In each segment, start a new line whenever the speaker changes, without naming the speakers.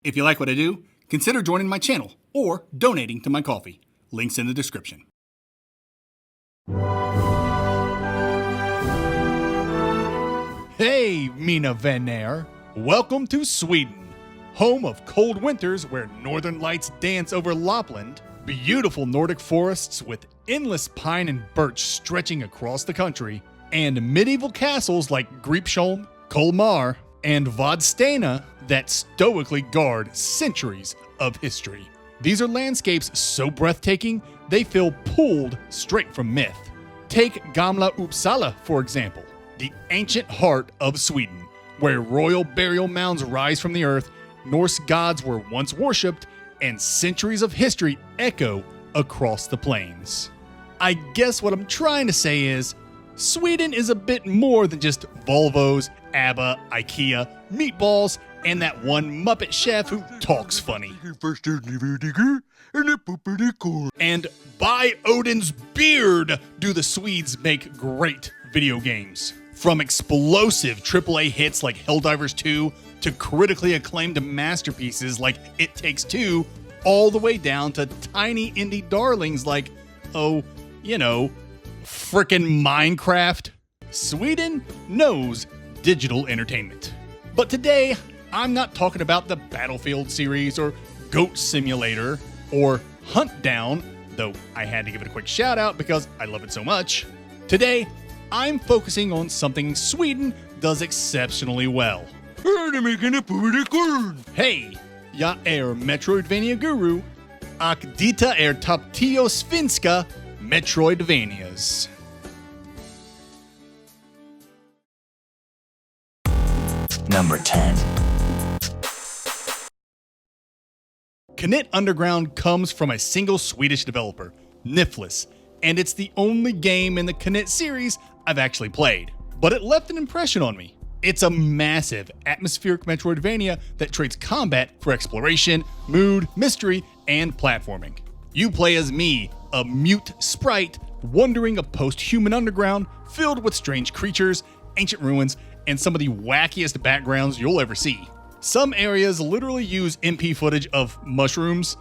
If you like what I do, consider joining my channel or donating to my coffee. Links in the description.
Hey, mina vänner! Welcome to Sweden, home of cold winters where northern lights dance over Lapland, beautiful Nordic forests with endless pine and birch stretching across the country, and medieval castles like Gripsholm, Kolmar, and Vadstena that stoically guard centuries of history. These are landscapes so breathtaking, they feel pulled straight from myth. Take Gamla Uppsala, for example, the ancient heart of Sweden, where royal burial mounds rise from the earth, Norse gods were once worshipped, and centuries of history echo across the plains. I guess what I'm trying to say is, Sweden is a bit more than just Volvos, ABBA, IKEA, meatballs, and that one Muppet chef who talks funny. And by Odin's beard do the Swedes make great video games. From explosive AAA hits like Helldivers 2 to critically acclaimed masterpieces like It Takes Two, all the way down to tiny indie darlings like, frickin' Minecraft. Sweden knows digital entertainment. But today, I'm not talking about the Battlefield series or Goat Simulator or Hunt Down, though I had to give it a quick shout out because I love it so much. Today, I'm focusing on something Sweden does exceptionally well. Hey, jag Metroidvania guru, och detta top 10 svenska Metroidvanias.
Number 10.
Knytt Underground comes from a single Swedish developer, Niffless, and it's the only game in the Knytt series I've actually played. But it left an impression on me. It's a massive, atmospheric Metroidvania that trades combat for exploration, mood, mystery, and platforming. You play as me, a mute sprite, wandering a post-human underground filled with strange creatures, ancient ruins, and some of the wackiest backgrounds you'll ever see. Some areas literally use MP footage of mushrooms.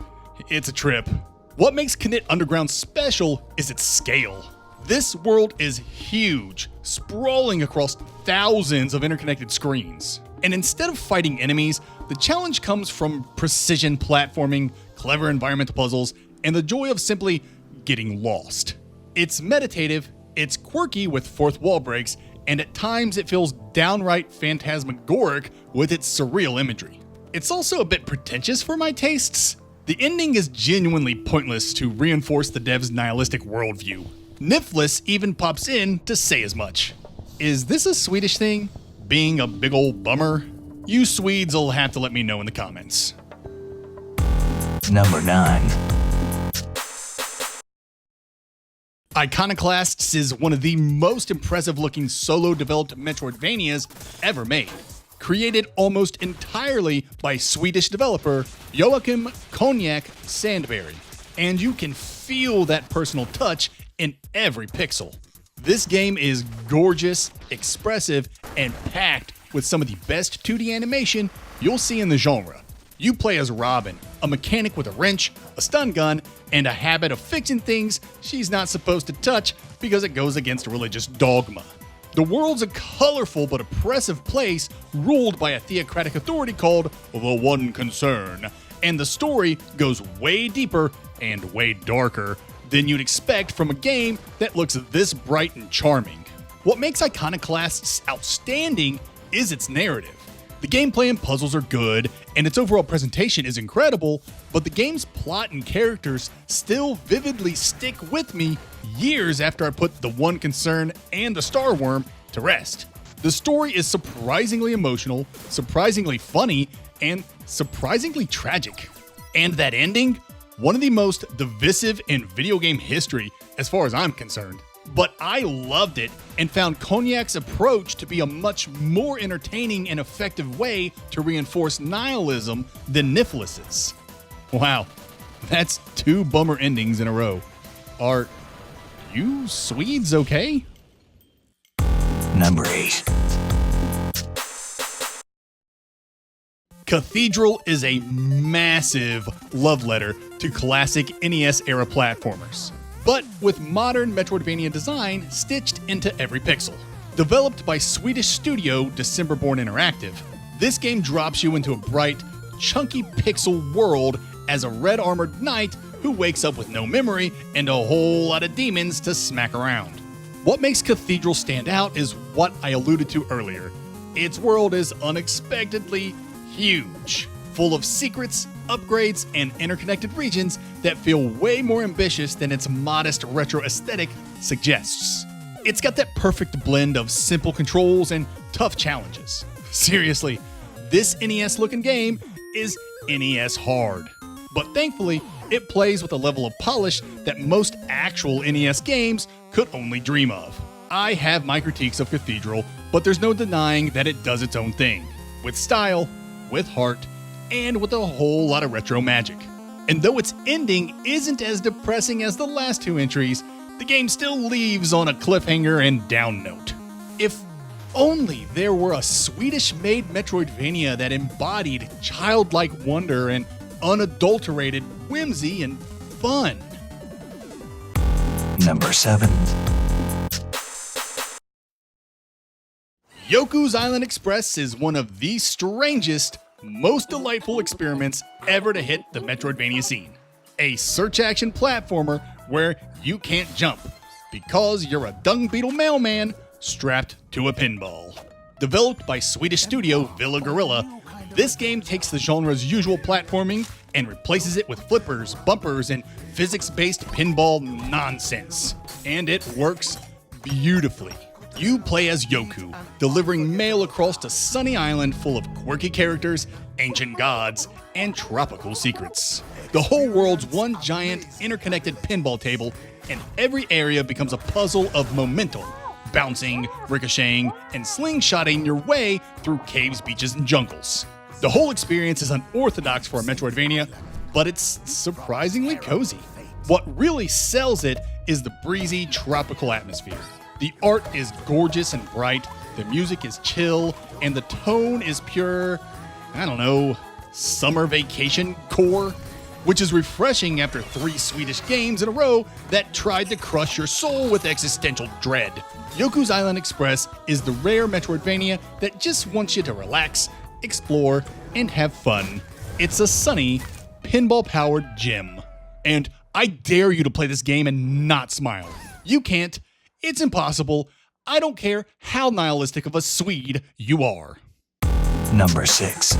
It's a trip. What makes Knytt Underground special is its scale. This world is huge, sprawling across thousands of interconnected screens. And instead of fighting enemies, the challenge comes from precision platforming, clever environmental puzzles, and the joy of simply getting lost. It's meditative, it's quirky with fourth wall breaks, and at times it feels downright phantasmagoric with its surreal imagery. It's also a bit pretentious for my tastes. The ending is genuinely pointless to reinforce the dev's nihilistic worldview. Niffless even pops in to say as much. Is this a Swedish thing? Being a big old bummer? You Swedes will have to let me know in the comments.
Number 9.
Iconoclasts is one of the most impressive looking solo developed Metroidvanias ever made. Created almost entirely by Swedish developer Joakim Cognac Sandberg. And you can feel that personal touch in every pixel. This game is gorgeous, expressive, and packed with some of the best 2D animation you'll see in the genre. You play as Robin, a mechanic with a wrench, a stun gun, and a habit of fixing things she's not supposed to touch because it goes against religious dogma. The world's a colorful but oppressive place ruled by a theocratic authority called the One Concern, and the story goes way deeper and way darker than you'd expect from a game that looks this bright and charming. What makes Iconoclasts outstanding is its narrative. The gameplay and puzzles are good, and its overall presentation is incredible, but the game's plot and characters still vividly stick with me years after I put the One Concern and the Star Worm to rest. The story is surprisingly emotional, surprisingly funny, and surprisingly tragic. And that ending? One of the most divisive in video game history, as far as I'm concerned. But I loved it and found Cognac's approach to be a much more entertaining and effective way to reinforce nihilism than Niffless's. Wow, that's 2 bummer endings in a row. Are you Swedes okay?
Number 8.
Cathedral is a massive love letter to classic NES-era platformers, but with modern Metroidvania design stitched into every pixel. Developed by Swedish studio December-born Interactive, this game drops you into a bright, chunky pixel world as a red-armored knight who wakes up with no memory and a whole lot of demons to smack around. What makes Cathedral stand out is what I alluded to earlier. Its world is unexpectedly huge, full of secrets, upgrades, and interconnected regions that feel way more ambitious than its modest retro aesthetic suggests. It's got that perfect blend of simple controls and tough challenges. Seriously, this NES-looking game is NES hard. But thankfully, it plays with a level of polish that most actual NES games could only dream of. I have my critiques of Cathedral, but there's no denying that it does its own thing. With style, with heart, and with a whole lot of retro magic. And though its ending isn't as depressing as the last two entries, the game still leaves on a cliffhanger and down note. If only there were a Swedish-made Metroidvania that embodied childlike wonder and unadulterated whimsy and fun.
Number 7.
Yoku's Island Express is one of the strangest, most delightful experiments ever to hit the Metroidvania scene. A search-action platformer where you can't jump because you're a dung beetle mailman strapped to a pinball. Developed by Swedish studio Villa Gorilla, this game takes the genre's usual platforming and replaces it with flippers, bumpers, and physics-based pinball nonsense. And it works beautifully. You play as Yoku, delivering mail across a sunny island full of quirky characters, ancient gods, and tropical secrets. The whole world's one giant, interconnected pinball table, and every area becomes a puzzle of momentum, bouncing, ricocheting, and slingshotting your way through caves, beaches, and jungles. The whole experience is unorthodox for a Metroidvania, but it's surprisingly cozy. What really sells it is the breezy, tropical atmosphere. The art is gorgeous and bright, the music is chill, and the tone is pure, summer vacation core, which is refreshing after 3 Swedish games in a row that tried to crush your soul with existential dread. Yoku's Island Express is the rare Metroidvania that just wants you to relax, explore, and have fun. It's a sunny, pinball-powered gem. And I dare you to play this game and not smile. You can't. It's impossible. I don't care how nihilistic of a Swede you are.
Number 6.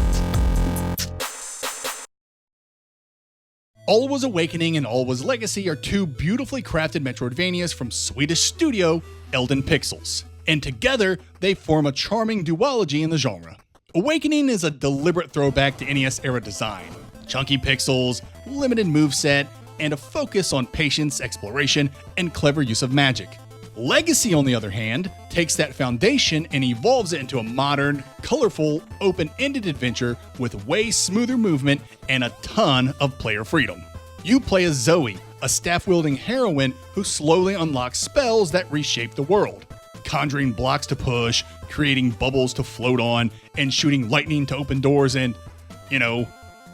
Alwa's Awakening and Alwa's Legacy are 2 beautifully crafted Metroidvanias from Swedish studio Elden Pixels. And together, they form a charming duology in the genre. Awakening is a deliberate throwback to NES-era design. Chunky pixels, limited moveset, and a focus on patience, exploration, and clever use of magic. Legacy, on the other hand, takes that foundation and evolves it into a modern, colorful, open-ended adventure with way smoother movement and a ton of player freedom. You play as Zoe, a staff-wielding heroine who slowly unlocks spells that reshape the world, conjuring blocks to push, creating bubbles to float on, and shooting lightning to open doors and,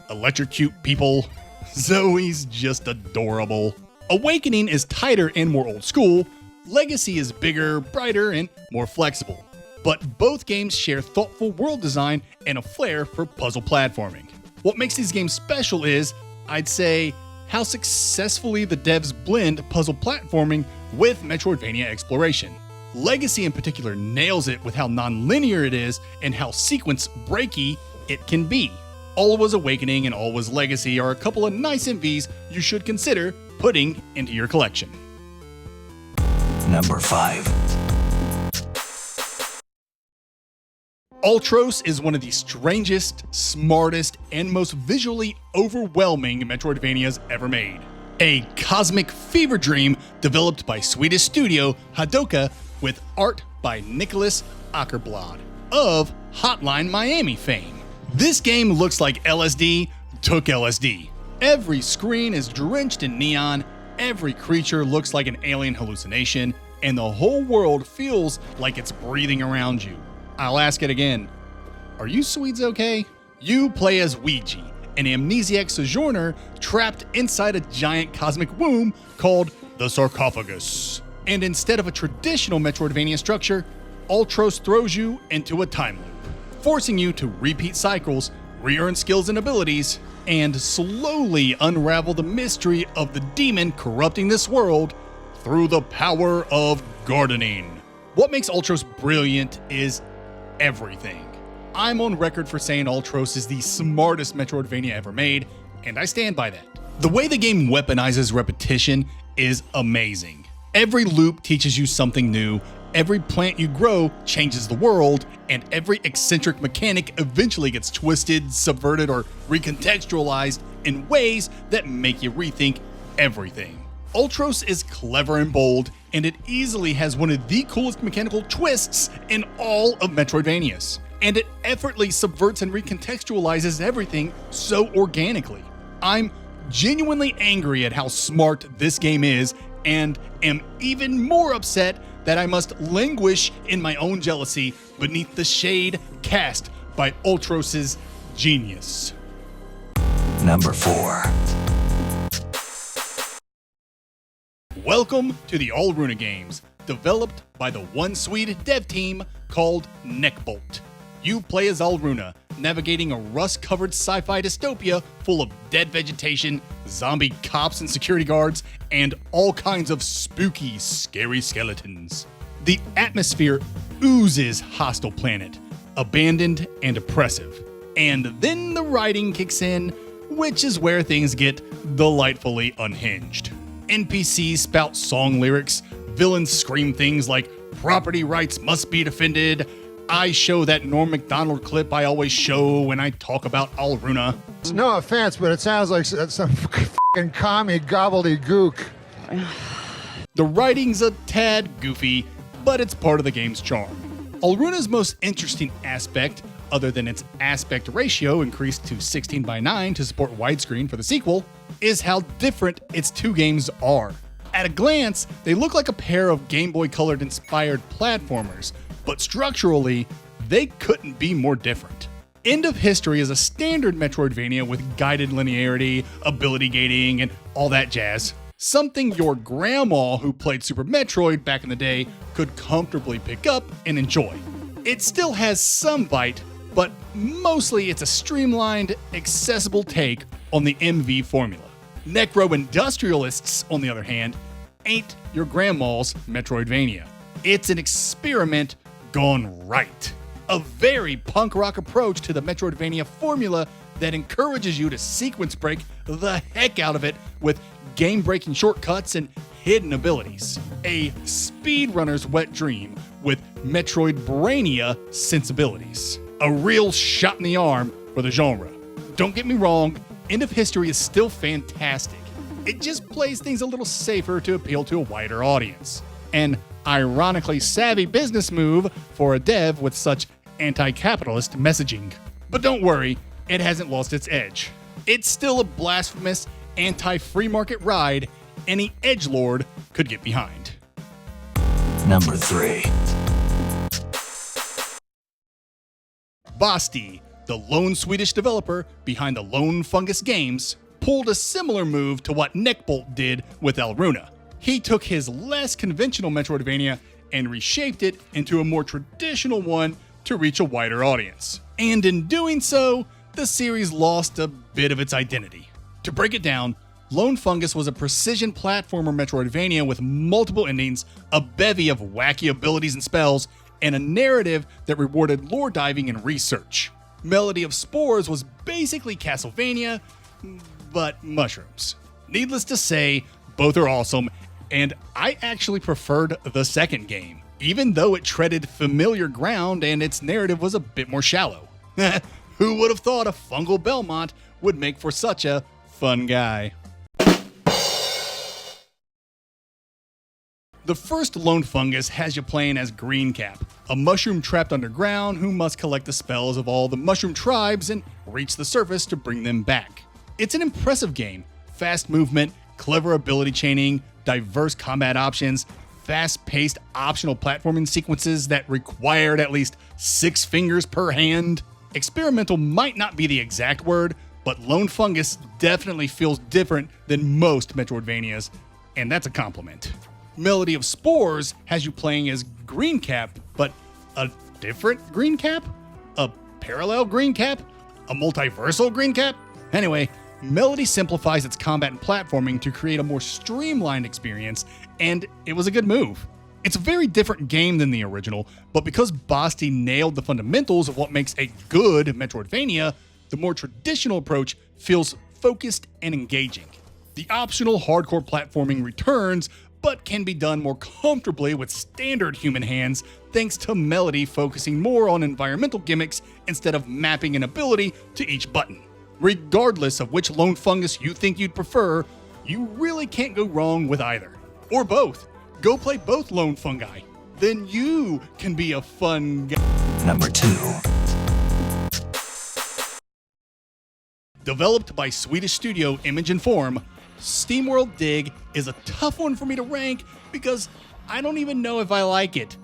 electrocute people. Zoe's just adorable. Awakening is tighter and more old school. Legacy is bigger, brighter, and more flexible. But both games share thoughtful world design and a flair for puzzle platforming. What makes these games special is, I'd say, how successfully the devs blend puzzle platforming with Metroidvania exploration. Legacy in particular nails it with how non-linear it is and how sequence breaky it can be. Alwa's Awakening and Alwa's Legacy are a couple of nice MVs you should consider putting into your collection.
Number 5.
Ultros is one of the strangest, smartest, and most visually overwhelming Metroidvanias ever made. A cosmic fever dream developed by Swedish studio Hadoka with art by Nicholas Åkerblad of Hotline Miami fame. This game looks like LSD took LSD. Every screen is drenched in neon, every creature looks like an alien hallucination, and the whole world feels like it's breathing around you. I'll ask it again. Are you Swedes okay? You play as Ouija, an amnesiac sojourner trapped inside a giant cosmic womb called the Sarcophagus. And instead of a traditional Metroidvania structure, Ultros throws you into a time loop, forcing you to repeat cycles, re-earn skills and abilities, and slowly unravel the mystery of the demon corrupting this world through the power of gardening. What makes Ultros brilliant is everything. I'm on record for saying Ultros is the smartest Metroidvania ever made, and I stand by that. The way the game weaponizes repetition is amazing. Every loop teaches you something new, every plant you grow changes the world, and every eccentric mechanic eventually gets twisted, subverted, or recontextualized in ways that make you rethink everything. Ultros is clever and bold, and it easily has one of the coolest mechanical twists in all of Metroidvanias. And it effortlessly subverts and recontextualizes everything so organically. I'm genuinely angry at how smart this game is, and am even more upset that I must languish in my own jealousy beneath the shade cast by Ultros' genius.
Number 4.
Welcome to the Alruna games, developed by the one Swede dev team called NecroIndustrialists. You play as Alruna, navigating a rust-covered sci-fi dystopia full of dead vegetation, zombie cops and security guards, and all kinds of spooky, scary skeletons. The atmosphere oozes hostile planet, abandoned and oppressive. And then the writing kicks in, which is where things get delightfully unhinged. NPCs spout song lyrics, villains scream things like, "Property rights must be defended." I show that Norm Macdonald clip I always show when I talk about Alruna.
No offense, but it sounds like some fucking commie gobbledygook.
The writing's a tad goofy, but it's part of the game's charm. Alruna's most interesting aspect, other than its aspect ratio increased to 16:9 to support widescreen for the sequel, is how different its two games are. At a glance, they look like a pair of Game Boy Colored inspired platformers, but structurally, they couldn't be more different. End of History is a standard Metroidvania with guided linearity, ability gating, and all that jazz. Something your grandma who played Super Metroid back in the day could comfortably pick up and enjoy. It still has some bite, but mostly it's a streamlined, accessible take on the MV formula. NecroIndustrialists, on the other hand, ain't your grandma's Metroidvania. It's an experiment gone right. A very punk rock approach to the Metroidvania formula that encourages you to sequence break the heck out of it with game-breaking shortcuts and hidden abilities. A speedrunner's wet dream with Metroidvania sensibilities. A real shot in the arm for the genre. Don't get me wrong, End of History is still fantastic. It just plays things a little safer to appeal to a wider audience. An ironically savvy business move for a dev with such anti-capitalist messaging. But don't worry, it hasn't lost its edge. It's still a blasphemous, anti-free market ride any edgelord could get behind.
Number 3.
Basti, the lone Swedish developer behind the lone Fungus games, pulled a similar move to what NecroIndustrialists did with Alruna. He took his less conventional Metroidvania and reshaped it into a more traditional one to reach a wider audience. And in doing so, the series lost a bit of its identity. To break it down, Lone Fungus was a precision platformer Metroidvania with multiple endings, a bevy of wacky abilities and spells, and a narrative that rewarded lore diving and research. Melody of Spores was basically Castlevania, but mushrooms. Needless to say, both are awesome, and I actually preferred the second game, even though it treaded familiar ground and its narrative was a bit more shallow. Who would have thought a fungal Belmont would make for such a fun guy? The first Lone Fungus has you playing as Greencap, a mushroom trapped underground who must collect the spells of all the mushroom tribes and reach the surface to bring them back. It's an impressive game. Fast movement, clever ability chaining, diverse combat options, fast-paced optional platforming sequences that required at least 6 fingers per hand. Experimental might not be the exact word, but Lone Fungus definitely feels different than most Metroidvanias, and that's a compliment. Melody of Spores has you playing as Green Cap, but a different Green Cap? A parallel Green Cap? A multiversal Green Cap? Anyway, Melody simplifies its combat and platforming to create a more streamlined experience, and it was a good move. It's a very different game than the original, but because Basti nailed the fundamentals of what makes a good Metroidvania, the more traditional approach feels focused and engaging. The optional hardcore platforming returns, but can be done more comfortably with standard human hands thanks to Melody focusing more on environmental gimmicks instead of mapping an ability to each button. Regardless of which Lone Fungus you think you'd prefer, you really can't go wrong with either. Or both. Go play both Lone Fungi. Then you can be a fun guy.
Number 2.
Developed by Swedish studio Image and Form, SteamWorld Dig is a tough one for me to rank because I don't even know if I like it.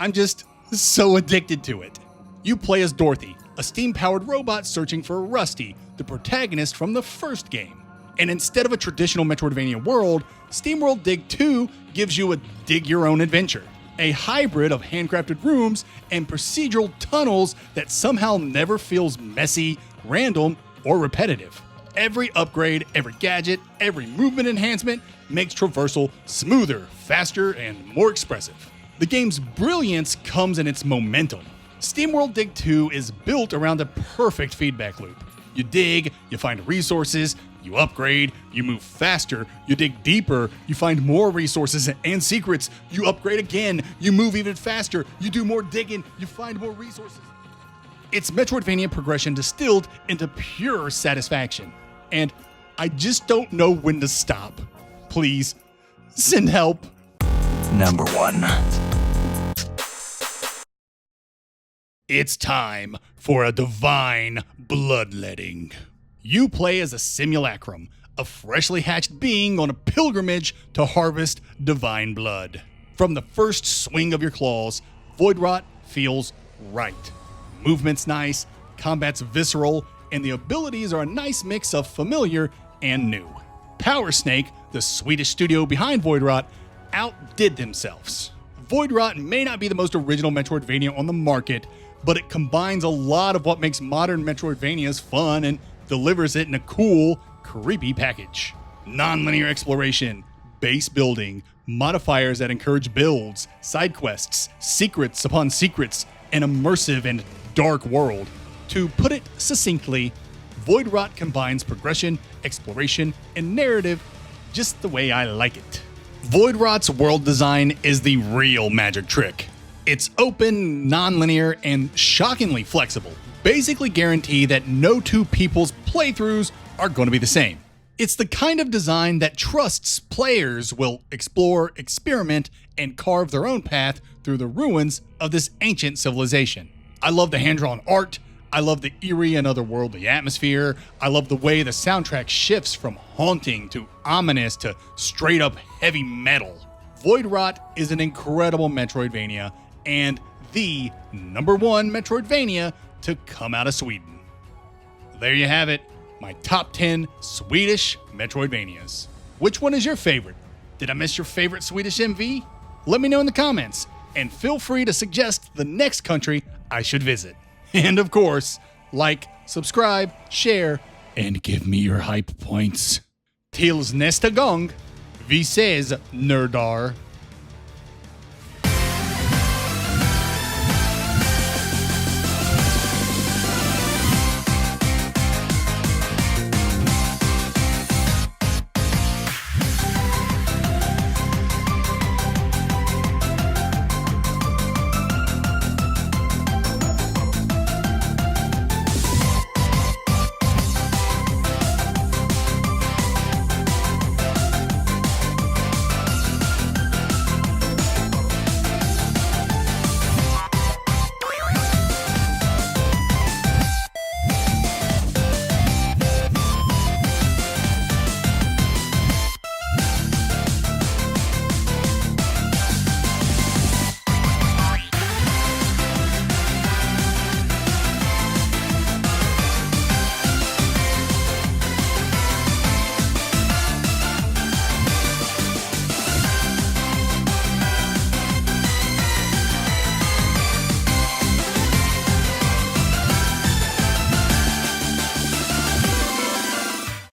I'm just so addicted to it. You play as Dorothy, a steam-powered robot searching for Rusty, the protagonist from the first game. And instead of a traditional Metroidvania world, SteamWorld Dig 2 gives you a dig-your-own-adventure, a hybrid of handcrafted rooms and procedural tunnels that somehow never feels messy, random, or repetitive. Every upgrade, every gadget, every movement enhancement makes traversal smoother, faster, and more expressive. The game's brilliance comes in its momentum. SteamWorld Dig 2 is built around a perfect feedback loop. You dig, you find resources, you upgrade, you move faster, you dig deeper, you find more resources and secrets, you upgrade again, you move even faster, you do more digging, you find more resources. It's Metroidvania progression distilled into pure satisfaction. And I just don't know when to stop. Please, send help.
Number 1.
It's time for a divine bloodletting. You play as a simulacrum, a freshly hatched being on a pilgrimage to harvest divine blood. From the first swing of your claws, Voidwrought feels right. Movement's nice, combat's visceral, and the abilities are a nice mix of familiar and new. Power Snake, the Swedish studio behind Voidwrought, outdid themselves. Voidwrought may not be the most original Metroidvania on the market, but it combines a lot of what makes modern Metroidvanias fun and delivers it in a cool, creepy package. Non-linear exploration, base building, modifiers that encourage builds, side quests, secrets upon secrets, an immersive and dark world. To put it succinctly, Voidwrought combines progression, exploration, and narrative just the way I like it. Voidwrought's world design is the real magic trick. It's open, non-linear, and shockingly flexible. Basically guarantee that no two people's playthroughs are going to be the same. It's the kind of design that trusts players will explore, experiment, and carve their own path through the ruins of this ancient civilization. I love the hand-drawn art. I love the eerie and otherworldly atmosphere. I love the way the soundtrack shifts from haunting to ominous to straight-up heavy metal. Voidwrought is an incredible Metroidvania and the #1 Metroidvania to come out of Sweden. There you have it, my top 10 Swedish Metroidvanias. Which one is your favorite? Did I miss your favorite Swedish MV? Let me know in the comments, and feel free to suggest the next country I should visit. And of course, like, subscribe, share, and give me your hype points. Tills nästa gång, vi ses, nördar.